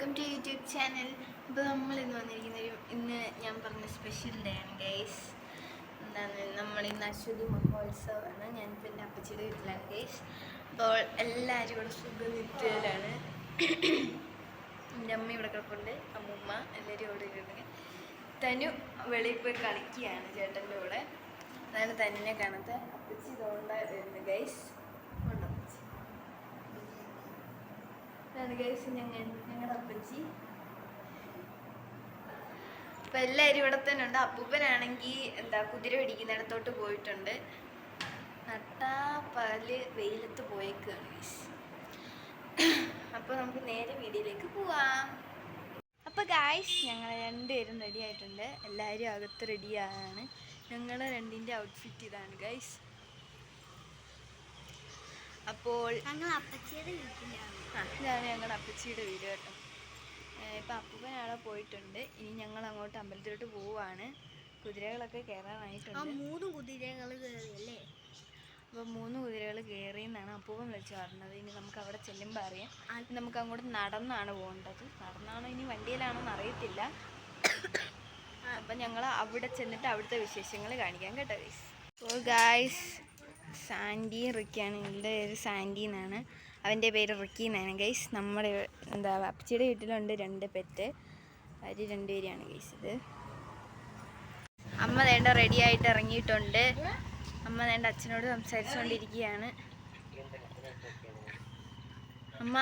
Welcome to YouTube channel. ഇപ്പോൾ നമ്മൾ ഇന്ന് ഞാൻ പറഞ്ഞ സ്പെഷ്യൽ ഡേ ആണ് ഗൈസ്. നമ്മൾ ഇന്ന് അശ്വതി മഹോത്സവമാണ്. ഞാനിപ്പോൾ എൻ്റെ അപ്പച്ചിയുടെ വീട്ടിലാണ് ഗൈസ്. അപ്പോൾ എല്ലാവരും ഇവിടെ സുഖനിദ്രയിലാണ്. എൻ്റെ അമ്മ ഇവിടെ കിടപ്പുണ്ട്, അമ്മൂമ്മ എല്ലാവരും ഇവിടെ ഇരിക്കുന്നത്. തനു വെളിയിൽ പോയി കളിക്കുകയാണ് ചേട്ടൻ്റെ കൂടെ. അതാണ് തന്നെ കാണാത്ത അപ്പച്ചി ഇതുകൊണ്ടായിരുന്നു ഗൈസ്. ഞങ്ങളുടെ അപ്പച്ചി. അപ്പം എല്ലാവരും ഇവിടെ തന്നെ ഉണ്ട്. അപ്പൂപ്പനാണെങ്കിൽ കുതിര പിടിക്കുന്നിടത്തോട്ട് പോയിട്ടുണ്ട്. നട്ടാപ്പകല് വെയിലത്ത് പോയേക്കാണ് ഗൈസ്. അപ്പോൾ നമുക്ക് നേരെ വീഡിയോയിലേക്ക് പോവാം. അപ്പോൾ ഗൈസ് ഞങ്ങൾ രണ്ടുപേരും റെഡി ആയിട്ടുണ്ട്. എല്ലാവരും അകത്ത് റെഡിയാണ്. ഞങ്ങളുടെ രണ്ടിൻ്റെ ഔട്ട്ഫിറ്റ് ഇതാണ് ഗൈസ്. അപ്പോൾ ഇതാണ് ഞങ്ങളുടെ അപ്പച്ചിയുടെ വീട് കേട്ടോ. ഇപ്പം അപ്പൂപ്പൻ അവിടെ പോയിട്ടുണ്ട്. ഇനി ഞങ്ങൾ അങ്ങോട്ട് അമ്പലത്തിലോട്ട് പോവുകയാണ്. കുതിരകളൊക്കെ കയറാനായിട്ടുണ്ട്. 3 കുതിരകൾ കയറിയല്ലേ? അപ്പോൾ 3 കുതിരകൾ കയറി എന്നാണ് അപ്പൂപ്പൻ വിളിച്ച് പറഞ്ഞത്. ഇനി നമുക്ക് അവിടെ ചെല്ലുമ്പോൾ അറിയാം. നമുക്ക് അങ്ങോട്ട് നടന്നാണ് പോകേണ്ടത്. നടന്നാണോ ഇനി വണ്ടിയിലാണോ എന്ന് അറിയത്തില്ല. അപ്പം ഞങ്ങൾ അവിടെ ചെന്നിട്ട് അവിടുത്തെ വിശേഷങ്ങൾ കാണിക്കാം കേട്ടോ ഗൈസ്. അപ്പോൾ ഗൈസ് സാൻഡി റിക്കിയാണ്. എൻ്റെ പേര് സാൻഡി എന്നാണ്, അവൻ്റെ പേര് റിക്കി എന്നാണ് ഗൈസ്. നമ്മുടെ അപ്പച്ചിയുടെ വീട്ടിലുണ്ട് 2 പെറ്റ്. അവർ 2 പേരാണ് ഗൈസ്. ഇത് അമ്മ വേണ്ട റെഡി ആയിട്ട് ഇറങ്ങിയിട്ടുണ്ട്. അമ്മ വേണ്ട അച്ഛനോട് സംസാരിച്ചുകൊണ്ടിരിക്കുകയാണ്. അമ്മ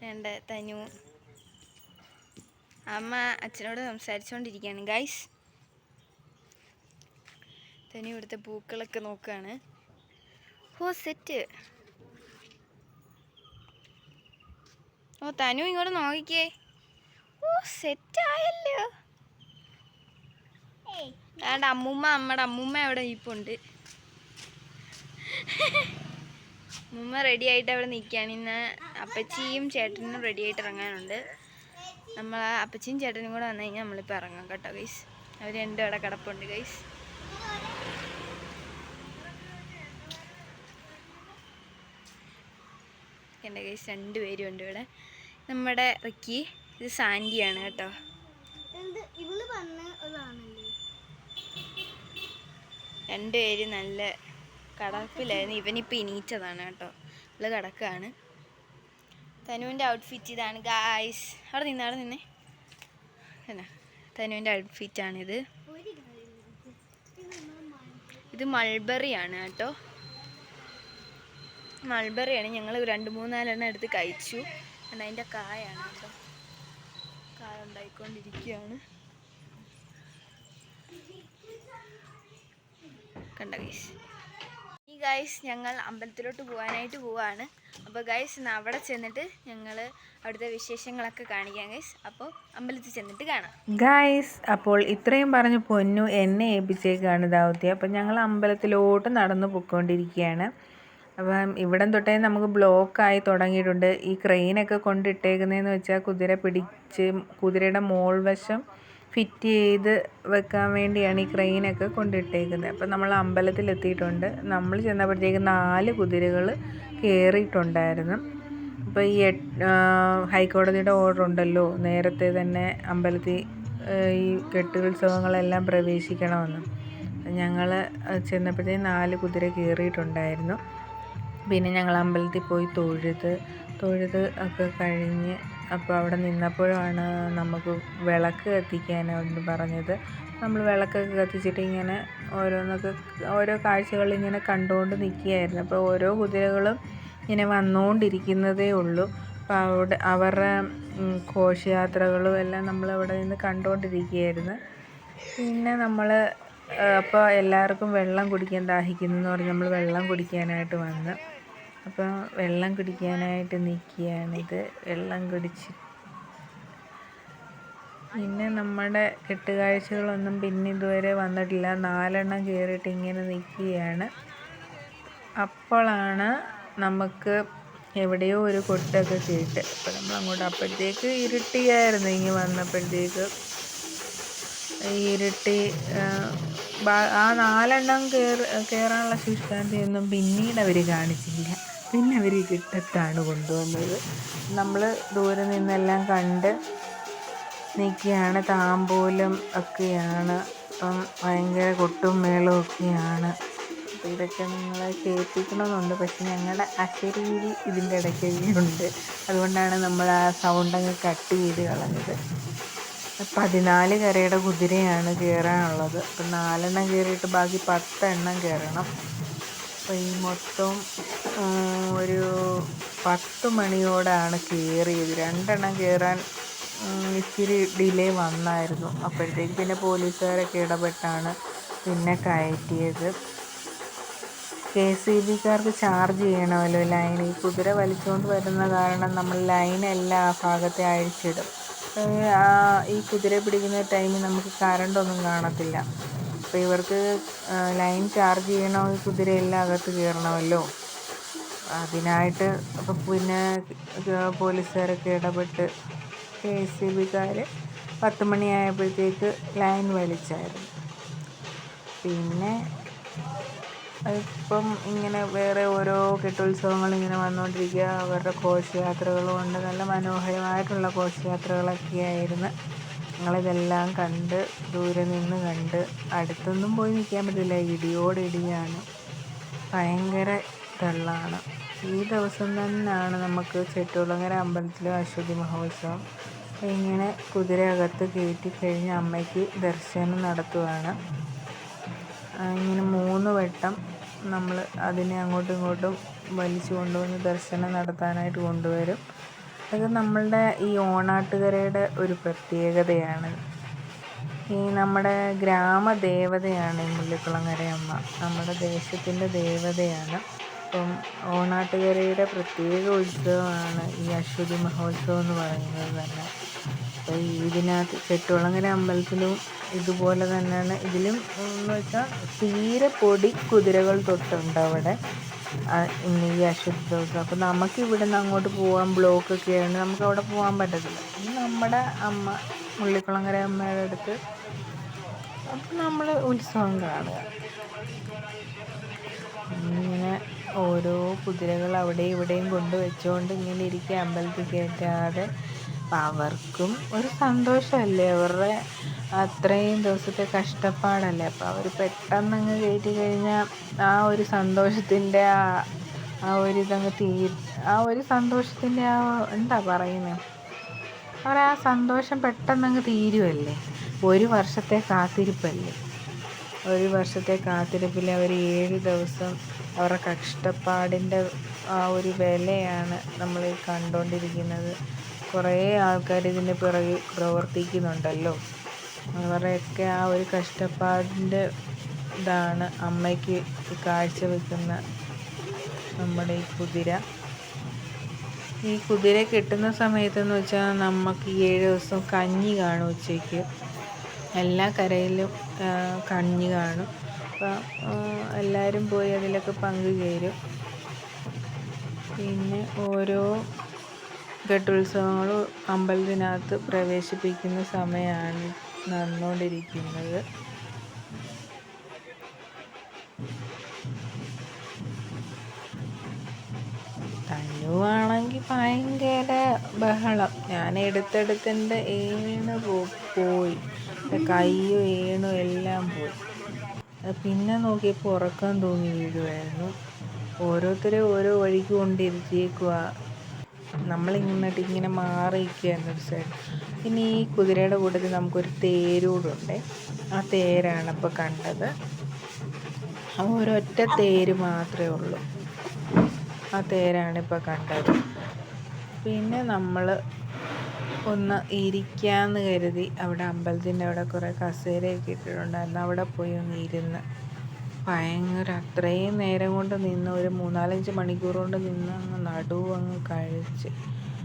വേണ്ട തനു അമ്മ അച്ഛനോട് സംസാരിച്ചുകൊണ്ടിരിക്കുകയാണ് ഗൈസ്. തനു ഇവിടുത്തെ പൂക്കളൊക്കെ നോക്കുകയാണ്. ഓ സെറ്റ്. ഓ തനു ഇങ്ങോട്ട് നോക്കിക്കേ. ഓ സെറ്റായല്ലോ. അതാണ്ട് നമ്മുടെ അമ്മൂമ്മ അവിടെ ഇരിപ്പുണ്ട്. അമ്മൂമ്മ റെഡി ആയിട്ട് അവിടെ നിൽക്കുകയാണ്. ഇന്ന് അപ്പച്ചിയും ചേട്ടനും റെഡി ആയിട്ട് ഇറങ്ങാനുണ്ട്. നമ്മൾ അപ്പച്ചിയും ചേട്ടനും കൂടെ വന്നു കഴിഞ്ഞാൽ നമ്മളിപ്പോൾ ഇറങ്ങാം കേട്ടോ ഗൈസ്. അവർ 2 അവിടെ കിടപ്പുണ്ട് ഗൈസ്. എൻ്റെ ഗൈസ് 2 പേരും ഉണ്ട് ഇവിടെ. നമ്മുടെ റിക്കി, ഇത് സാൻഡിയാണ് കേട്ടോ. 2 പേരും നല്ല കടപ്പിലായിരുന്നു. ഇവനിപ്പോൾ എണീറ്റതാണ് കേട്ടോ. ഇവള് കിടക്കുകയാണ്. തനുവിൻ്റെ ഔട്ട്ഫിറ്റ് ഇതാണ് ഗായ്സ്. അവിടെ നിന്നേ എന്നാ തനുവിൻ്റെ ഔട്ട്ഫിറ്റാണിത്. ഇത് മൾബറിയാണ് കേട്ടോ. മൾബറിയാണ്. ഞങ്ങൾ 2-3-4 എണ്ണം എടുത്ത് കഴിച്ചു. അതിൻ്റെ കായാണ് കേട്ടോ. കായ ഉണ്ടായിക്കൊണ്ടിരിക്കുകയാണ്. കണ്ട ഗൈസ്. ഈ ഗൈസ് ഞങ്ങൾ അമ്പലത്തിലോട്ട് പോകാനായിട്ട് പോവാണ്. അപ്പോൾ ഗൈസ് അവിടെ ചെന്നിട്ട് ഞങ്ങൾ അവിടുത്തെ വിശേഷങ്ങളൊക്കെ കാണിക്കാം ഗൈസ്. അപ്പോൾ അമ്പലത്തിൽ ചെന്നിട്ട് കാണാം ഗൈസ്. അപ്പോൾ ഇത്രയും പറഞ്ഞ് പൊന്നു എന്നെ ഏൽപ്പിച്ചേക്കാണ് ദൗത്യം. അപ്പം ഞങ്ങൾ അമ്പലത്തിലോട്ട് നടന്നു പോയിക്കൊണ്ടിരിക്കുകയാണ്. അപ്പം ഇവിടം തൊട്ടേ നമുക്ക് ബ്ലോക്കായി തുടങ്ങിയിട്ടുണ്ട്. ഈ ക്രെയിനൊക്കെ കൊണ്ടിട്ടേക്കുന്നതെന്ന് വെച്ചാൽ കുതിര പിടിച്ച് കുതിരയുടെ മോൾ വശം ഫിറ്റ് ചെയ്ത് വെക്കാൻ വേണ്ടിയാണ് ഈ ക്രെയിനൊക്കെ കൊണ്ടിട്ടേക്കുന്നത്. അപ്പം നമ്മൾ അമ്പലത്തിലെത്തിയിട്ടുണ്ട്. നമ്മൾ ചെന്നപ്പോഴത്തേക്ക് 4 കുതിരകൾ കയറിയിട്ടുണ്ടായിരുന്നു. അപ്പോൾ ഈ ഹൈക്കോടതിയുടെ ഓർഡർ ഉണ്ടല്ലോ, നേരത്തെ തന്നെ അമ്പലത്തിൽ ഈ കെട്ടുത്സവങ്ങളെല്ലാം പ്രവേശിക്കണമെന്ന്. ഞങ്ങൾ ചെന്നപ്പോഴത്തേക്ക് 4 കുതിര കയറിയിട്ടുണ്ടായിരുന്നു. പിന്നെ ഞങ്ങൾ അമ്പലത്തിൽ പോയി തൊഴുത് ഒക്കെ കഴിഞ്ഞ് അപ്പോൾ അവിടെ നിന്നപ്പോഴാണ് നമുക്ക് വിളക്ക് കത്തിക്കാനായിട്ട് പറഞ്ഞത്. നമ്മൾ വിളക്കൊക്കെ കത്തിച്ചിട്ട് ഇങ്ങനെ ഓരോ കാഴ്ചകൾ ഇങ്ങനെ കണ്ടുകൊണ്ട് നിൽക്കുകയായിരുന്നു. അപ്പോൾ ഓരോ കുതിരകളും ഇങ്ങനെ വന്നുകൊണ്ടിരിക്കുന്നതേ ഉള്ളൂ. അപ്പോൾ അവരുടെ ഘോഷയാത്രകളും എല്ലാം നമ്മളവിടെ നിന്ന് കണ്ടുകൊണ്ടിരിക്കുകയായിരുന്നു. പിന്നെ അപ്പോൾ എല്ലാവർക്കും വെള്ളം കുടിക്കാൻ ദാഹിക്കുന്നു എന്ന് പറഞ്ഞ് നമ്മൾ വെള്ളം കുടിക്കാനായിട്ട് വന്ന്. അപ്പോൾ വെള്ളം കുടിക്കാനായിട്ട് നിൽക്കുകയാണിത്. വെള്ളം കുടിച്ച് പിന്നെ നമ്മുടെ കെട്ടുകാഴ്ചകളൊന്നും പിന്നെ ഇതുവരെ വന്നിട്ടില്ല. 4 എണ്ണം കയറിയിട്ട് ഇങ്ങനെ നിൽക്കുകയാണ്. അപ്പോഴാണ് നമുക്ക് എവിടെയോ ഒരു കൊട്ടൊക്കെ കേട്ട്. അപ്പോൾ നമ്മൾ അങ്ങോട്ട് അപ്പോഴത്തേക്ക് ഇരുട്ടിയായിരുന്നു. ഇങ്ങനെ വന്നപ്പോഴത്തേക്ക് ഇരുട്ടി. ആ 4 എണ്ണം കയറാനുള്ള ശുഷ്കാന്തിയൊന്നും പിന്നീട് അവർ കാണിച്ചില്ല. പിന്നെ അവർ ഇരുട്ടത്താണ് കൊണ്ടുവന്നത്. നമ്മൾ ദൂരെ നിന്നെല്ലാം കണ്ട് നിൽക്കുകയാണ്. താമ്പൂലം ഒക്കെയാണ്. അപ്പം ഭയങ്കര കൊട്ടും മേളവും ഒക്കെയാണ്. അപ്പോൾ ഇതൊക്കെ നിങ്ങളെ കേൾപ്പിക്കണമെന്നുണ്ട്, പക്ഷെ ഞങ്ങളുടെ അശരീരി ഇതിൻ്റെ ഇടയ്ക്കുണ്ട്. അതുകൊണ്ടാണ് നമ്മൾ ആ സൗണ്ടങ്ങ് കട്ട് ചെയ്ത് കളഞ്ഞത്. 14 കരയുടെ കുതിരയാണ് കയറാനുള്ളത്. അപ്പം 4 കയറിയിട്ട് ബാക്കി 10 കയറണം. അപ്പോൾ ഈ മൊത്തം ഒരു 10 മണിയോടാണ് കയറിയത്. 2 കയറാൻ ഇച്ചിരി ഡിലേ വന്നായിരുന്നു. അപ്പോഴത്തേക്ക് പിന്നെ പോലീസുകാരൊക്കെ ഇടപെട്ടാണ് പിന്നെ കയറ്റിയത്. KSEBക്കാർക്ക് ചാർജ് ചെയ്യണമല്ലോ ലൈൻ. ഈ കുതിര വലിച്ചുകൊണ്ട് വരുന്ന കാരണം നമ്മൾ ലൈനെല്ലാം ആ ഭാഗത്തെ അഴിച്ചിടും. ഈ കുതിര പിടിക്കുന്ന ടൈമിൽ നമുക്ക് കറണ്ടൊന്നും കാണത്തില്ല. അപ്പോൾ ഇവർക്ക് ലൈൻ ചാർജ് ചെയ്യണമെങ്കിൽ കുതിരയെല്ലാം അകത്ത് കയറണമല്ലോ. അതിനായിട്ട് അപ്പോൾ പിന്നെ പോലീസുകാരൊക്കെ ഇടപെട്ട് KSEBക്കാർ 10 മണിയായപ്പോഴത്തേക്ക് ലൈൻ വലിച്ചായിരുന്നു. പിന്നെ ഇപ്പം ഇങ്ങനെ വേറെ ഓരോ കെട്ടുത്സവങ്ങൾ ഇങ്ങനെ വന്നുകൊണ്ടിരിക്കുക. അവരുടെ ഘോഷയാത്രകളും ഉണ്ട്. നല്ല മനോഹരമായിട്ടുള്ള ഘോഷയാത്രകളൊക്കെ ആയിരുന്നു. ഞങ്ങളിതെല്ലാം കണ്ട് ദൂരെ നിന്ന് കണ്ട്. അടുത്തൊന്നും പോയി നിൽക്കാൻ പറ്റില്ല, ഇടിയോടിടിയാണ്. ഭയങ്കര തള്ളാണ്. ഈ ദിവസം തന്നെയാണ് നമുക്ക് ചെട്ടികുളങ്ങര അമ്പലത്തിലെ അശ്വതി മഹോത്സവം. ഇങ്ങനെ കുതിര അകത്ത് കയറ്റി കഴിഞ്ഞ് അമ്മയ്ക്ക് ദർശനം നടത്തുവാണ്. ഇങ്ങനെ 3 വട്ടം നമ്മൾ അതിനെ അങ്ങോട്ടും ഇങ്ങോട്ടും വലിച്ചു കൊണ്ടുവന്ന് ദർശനം നടത്താനായിട്ട് കൊണ്ടുവരും. അത് നമ്മളുടെ ഈ ഓണാട്ടുകരയുടെ ഒരു പ്രത്യേകതയാണ്. ഈ നമ്മുടെ ഗ്രാമദേവതയാണ് ഈ മുള്ളിക്കുളങ്ങര അമ്മ. നമ്മുടെ ദേശത്തിൻ്റെ ദേവതയാണ്. അപ്പം ഓണാട്ടുകരയുടെ പ്രത്യേക ഉത്സവമാണ് ഈ അശ്വതി മഹോത്സവം എന്ന് പറയുന്നത് തന്നെ. അപ്പോൾ ഇതിനകത്ത് ചെട്ടികുളങ്ങര അമ്പലത്തിലും ഇതുപോലെ തന്നെയാണ്. ഇതിലും എന്ന് വെച്ചാൽ തീരെ പൊടി കുതിരകൾ തൊട്ടുണ്ട് അവിടെ ഇന്ന് ഈ അശ്വതി ദിവസം. അപ്പോൾ നമുക്ക് ഇവിടെ നിന്ന് അങ്ങോട്ട് പോകാൻ ബ്ലോക്കൊക്കെ ആയതുകൊണ്ട് നമുക്ക് അവിടെ പോകാൻ പറ്റത്തില്ല. നമ്മുടെ അമ്മ മുള്ളിക്കുളങ്ങര അമ്മയുടെ അടുത്ത് അപ്പം നമ്മൾ ഉത്സവം കാണുക. ഇങ്ങനെ ഓരോ കുതിരകൾ അവിടെയും ഇവിടെയും കൊണ്ടുവച്ചുകൊണ്ട് ഇങ്ങനെ ഇരിക്കുക, അമ്പലത്തിൽ കയറ്റാതെ. അപ്പം അവർക്കും ഒരു സന്തോഷമല്ലേ, അവരുടെ അത്രയും ദിവസത്തെ കഷ്ടപ്പാടല്ലേ. അപ്പോൾ അവർ പെട്ടെന്നങ്ങ് കയറ്റി കഴിഞ്ഞാൽ ആ ഒരു സന്തോഷത്തിൻ്റെ ആ ഒരു ഇതങ്ങ് ആ ഒരു സന്തോഷത്തിൻ്റെ എന്താ പറയുന്നത്, അവരെ ആ സന്തോഷം പെട്ടെന്നങ്ങ് തീരുമല്ലേ. 1 വർഷത്തെ കാത്തിരിപ്പല്ലേ. 1 വർഷത്തെ കാത്തിരിപ്പിൽ അവർ 7 ദിവസം അവരുടെ കഷ്ടപ്പാടിൻ്റെ ആ ഒരു വിലയാണ് നമ്മൾ കണ്ടുകൊണ്ടിരിക്കുന്നത്. കുറേ ആൾക്കാർ ഇതിന് പിറകിൽ പ്രവർത്തിക്കുന്നുണ്ടല്ലോ. അവരുടെയൊക്കെ ആ ഒരു കഷ്ടപ്പാടിൻ്റെ ഇതാണ് അമ്മയ്ക്ക് കാഴ്ചവെക്കുന്ന നമ്മുടെ ഈ കുതിര. ഈ കുതിര കെട്ടുന്ന സമയത്തെന്ന് വെച്ചാൽ നമുക്ക് 7 ദിവസം കഞ്ഞി കാണും ഉച്ചയ്ക്ക്. എല്ലാ കരയിലും കഞ്ഞി കാണും. അപ്പം എല്ലാവരും പോയി അതിലൊക്കെ പങ്കുചേരും. പിന്നെ ഓരോ കെട്ടുത്സവങ്ങളും അമ്പലത്തിനകത്ത് പ്രവേശിപ്പിക്കുന്ന സമയമാണ് നടന്നുകൊണ്ടിരിക്കുന്നത്. തനുവാണെങ്കിൽ ഭയങ്കര ബഹളം. ഞാൻ എടുത്തെടുത്തെൻ്റെ പോയി, കയ്യും ഏണും എല്ലാം പോയി. പിന്നെ നോക്കിയപ്പോൾ ഉറക്കം തൂങ്ങി വീഴുമായിരുന്നു. ഓരോരുത്തരെ ഓരോ വഴിക്ക് കൊണ്ടിരുത്തിയേക്കുക. നമ്മളിങ്ങനെ മാറി നിൽക്കുകയായിരുന്നു ഒരു സൈഡ്. പിന്നെ ഈ കുതിരയുടെ കൂട്ടത്തിൽ നമുക്കൊരു തേരൂടുണ്ട്. ആ തേരാണ് ഇപ്പോൾ കണ്ടത്. ഒരൊറ്റ തേര് മാത്രമേ ഉള്ളൂ. ആ തേരാണ് ഇപ്പോൾ കണ്ടത്. പിന്നെ നമ്മൾ ഒന്ന് ഇരിക്കാമെന്ന് കരുതി അവിടെ അമ്പലത്തിൻ്റെ അവിടെ കുറേ കസേരയൊക്കെ ഇട്ടിട്ടുണ്ടായിരുന്നു. അവിടെ പോയി ഒന്ന് ഇരുന്ന് ഭയങ്കര അത്രയും നേരം കൊണ്ട് നിന്ന് ഒരു 3-4-5 മണിക്കൂർ കൊണ്ട് നിന്ന് അങ്ങ് നടുവും അങ്ങ് കഴിച്ച്.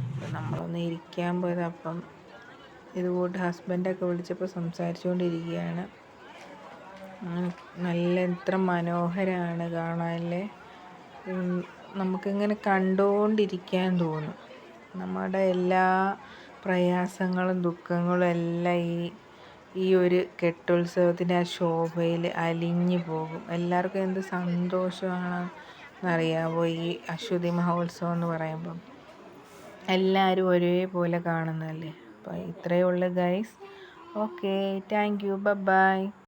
അപ്പം നമ്മളൊന്ന് ഇരിക്കാൻ പോയത്. അപ്പം ഇതുകൂട്ട് ഹസ്ബൻഡൊക്കെ വിളിച്ചപ്പോൾ സംസാരിച്ചുകൊണ്ടിരിക്കുകയാണ്. നല്ല എത്ര മനോഹരമാണ് കാണാനല്ലേ. നമുക്കിങ്ങനെ കണ്ടുകൊണ്ടിരിക്കാൻ തോന്നും. നമ്മുടെ എല്ലാ പ്രയാസങ്ങളും ദുഃഖങ്ങളും എല്ലാം ഈ ഒരു കെട്ടുത്സവത്തിൻ്റെ ആ ശോഭയിൽ അലിഞ്ഞു പോകും. എല്ലാവർക്കും എന്ത് സന്തോഷമാണ്. എന്നറിയാവോ ഈ അശ്വതി മഹോത്സവം എന്ന് പറയുമ്പം എല്ലാവരും ഒരേപോലെ കാണുന്നതല്ലേ. അപ്പോൾ ഇത്രയേ ഉള്ളൂ guys. Okay, thank you, by.